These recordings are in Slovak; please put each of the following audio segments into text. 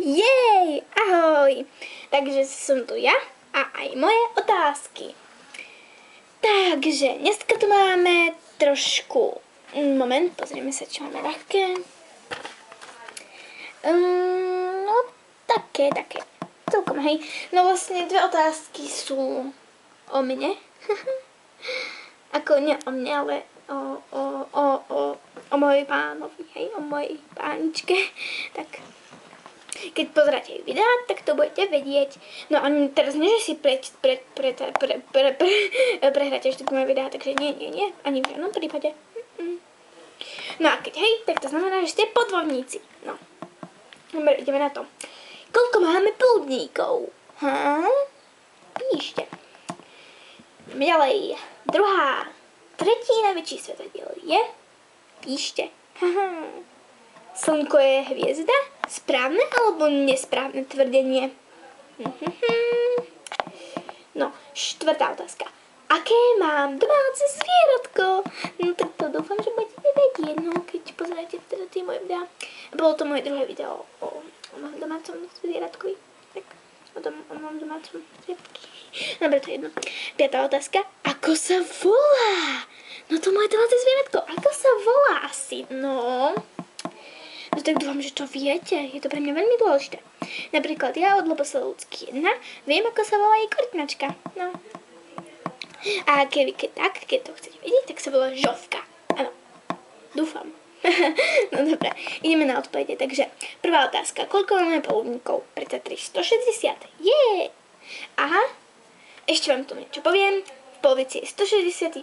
Jej, ahoj. Takže som tu ja a aj moje otázky. Takže dneska tu máme trošku... Moment, pozrieme sa, čo máme ľahké. No, také. Celkom, hej. No vlastne dve otázky sú o mne. Ako nie o mne, ale o mojej pánovi, hej, o mojej páničke. Tak, keď pozeráte jej videá, tak to budete vedieť. No a teraz nie, že si prehráte všetky moje videá, takže nie, ani v žiadnom prípade. No a keď hej, tak to znamená, že ste podvodníci. No, dobre, ideme na to. Koľko máme blúdníkov? Píšte. Ideme ďalej. Tretí najväčší svetadiel je... Píšte. Slnko je hviezda? Správne alebo nesprávne tvrdenie? No, štvrtá otázka. Aké mám domáce zvieratko? No tak to dúfam, že budete vedieť, no keď pozeráte teda tie moje videá. Bolo to moje druhé video o mojom domácom zvieratkovi. Tak, o mojom domácom zvieratkovi. Dobre, to je jedno. Piatá otázka. Ako sa volá? No to moje domáce zvieratko. Ako sa volá asi? No tak dúfam, že to viete. Je to pre mňa veľmi dôležité. Napríklad ja od Loboslúcky 1 viem, ako sa volá jej kortnačka. No. A keď to chcete vedieť, tak sa volá Žovka. Áno. Dúfam. No dobré, ideme na odpovede. Takže prvá otázka. Koľko máme poludníkov? Predsa 360. Je. Aha. Ešte vám tu niečo poviem. V polovici je 160.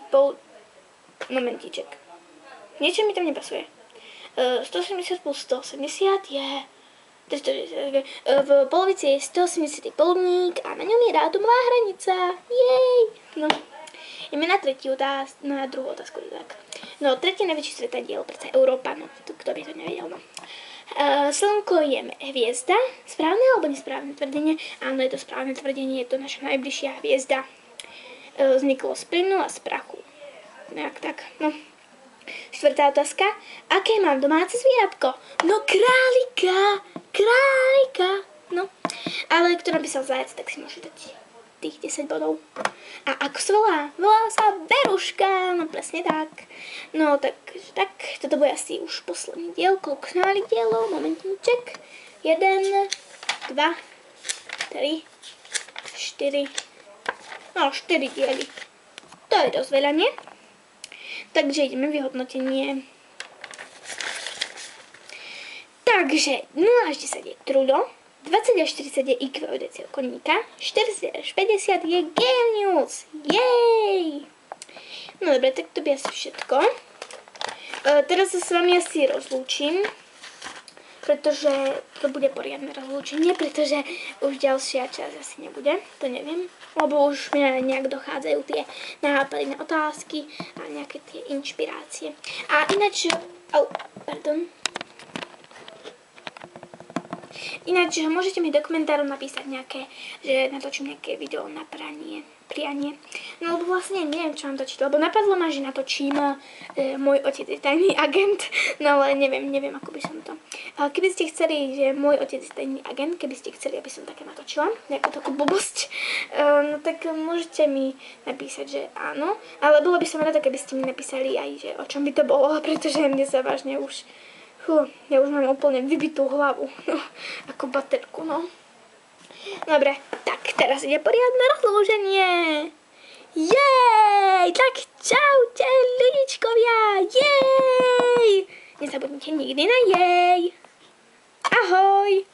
Momentíček. Niečo mi tam nepasuje. 180 plus 180 je... V polovici je 180. poludník a na ňom je dátumová hranica. Jej! No. Ideme na druhú otázku. Tak. No, tretí najväčší svetadiel, predsa Európa, no. Kto by to nevedel, no. Slnko je hviezda. Správne alebo nesprávne tvrdenie? Áno, je to správne tvrdenie, je to naša najbližšia hviezda. Vzniklo z plynu a z prachu. Nejak tak, no. Štvrtá otázka. Aké mám domáce zvieratko? No králika. No. Ale kto napísal zajac, tak si môže dať tých 10 bodov. A ako sa volá? Volá sa Beruška. No presne tak. No tak, toto bude asi už posledný diel. Koľko sme mali dielov? Momentíček. 1, 2, 3, 4. No 4 diely. To je dosť veľa, nie? Takže ideme vyhodnotenie. Takže 0 až 10 je trudo, 20 až 40 je IQ vedieceho koníka, 40 až 50 je génius. Jej! No dobre, tak to by asi všetko. Teraz sa s vami asi rozlúčim, pretože to bude poriadne rozlúčenie, pretože už ďalšia časť asi nebude, to neviem, lebo už mňa nejak dochádzajú tie nápady na otázky a nejaké tie inšpirácie. A ináč, môžete mi do komentárov napísať nejaké, že natočím nejaké video na prianie. No lebo vlastne neviem, čo mám točiť, lebo napadlo ma, že natočím môj otec je tajný agent, no ale neviem, ako by som to. Keby ste chceli, že môj otec je tajný agent, keby ste chceli, aby som také natočila, nejakú takú blbosť, no tak môžete mi napísať, že áno, ale bolo by som rada, keby ste mi napísali aj, že o čom by to bolo, pretože mne sa vážne už... ja už mám úplne vybitú hlavu, no, ako baterku, no. Dobre, tak teraz ide poriadne rozlúženie. Jej! Tak čaute, ľudičkovia, jej! Nezabudnite nikdy na jej. Ahoj!